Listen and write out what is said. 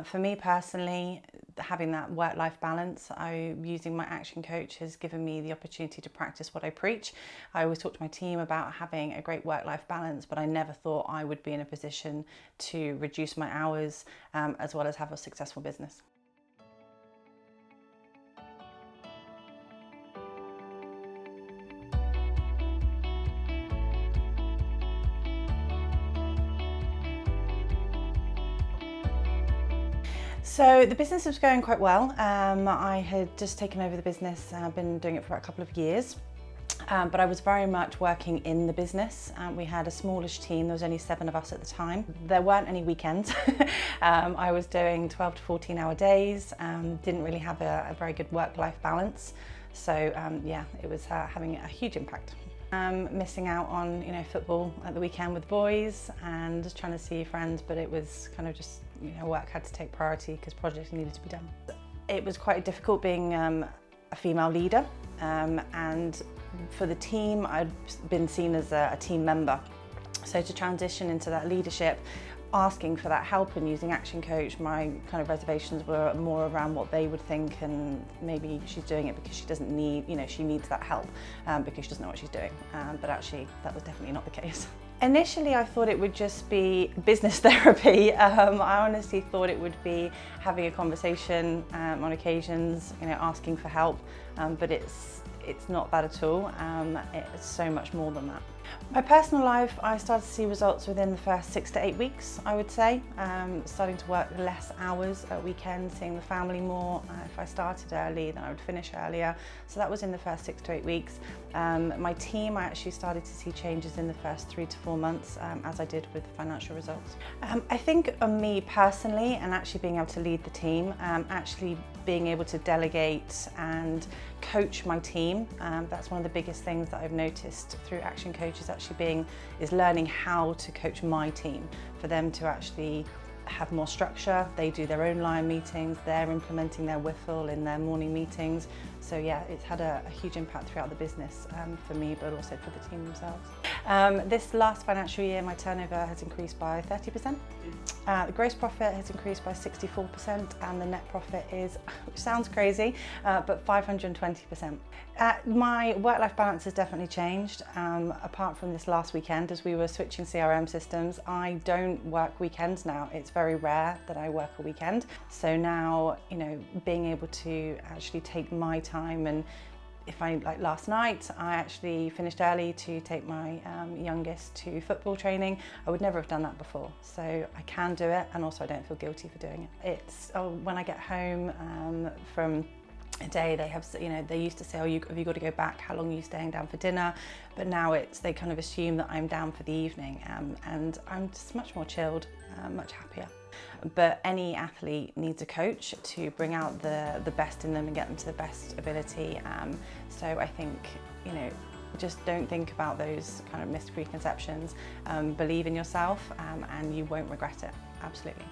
For me personally, having that work-life balance, using my Action Coach has given me the opportunity to practice what I preach. I always talk to my team about having a great work-life balance, but I never thought I would be in a position to reduce my hours as well as have a successful business. So the business was going quite well. I had just taken over the business. I've been doing it for a couple of years. But I was very much working in the business. We had a smallish team, there was only 7 of us at the time. There weren't any weekends. I was doing 12 to 14-hour days, didn't really have a very good work-life balance. So yeah, it was having a huge impact. Missing out on football at the weekend with the boys and just trying to see friends, but it was kind of just work had to take priority because projects needed to be done. It was quite difficult being a female leader, and for the team I'd been seen as a team member. So to transition into that leadership, asking for that help and using Action Coach, my kind of reservations were more around what they would think, and maybe she's doing it because she doesn't need, she needs that help because she doesn't know what she's doing. But actually that was definitely not the case. Initially I thought it would just be business therapy. I honestly thought it would be having a conversation on occasions, asking for help, but it's not that at all. It's so much more than that. My personal life, I started to see results within the first 6 to 8 weeks, I would say. Starting to work less hours at weekends, seeing the family more. If I started early, then I would finish earlier. So that was in the first 6 to 8 weeks. My team, I actually started to see changes in the first 3 to 4 months, as I did with financial results. I think on me personally, and actually being able to lead the team, actually being able to delegate and coach my team, that's one of the biggest things that I've noticed through Action Coach is learning how to coach my team, for them to actually have more structure. They do their own line meetings, they're implementing their WIFL in their morning meetings. So yeah, it's had a huge impact throughout the business for me, but also for the team themselves. This last financial year, my turnover has increased by 30%. The gross profit has increased by 64%, and the net profit is, which sounds crazy, but 520%. My work-life balance has definitely changed. Apart from this last weekend, as we were switching CRM systems, I don't work weekends now. It's very rare that I work a weekend. So now, being able to actually take my time, and if like last night, I actually finished early to take my youngest to football training. I would never have done that before. So I can do it, and also I don't feel guilty for doing it. It's when I get home from a day, they used to say, have you got to go back? How long are you staying down for dinner? But now they kind of assume that I'm down for the evening, and I'm just much more chilled, much happier. But any athlete needs a coach to bring out the best in them and get them to the best ability. So I think, just don't think about those kind of mispreconceptions. Believe in yourself, and you won't regret it, absolutely.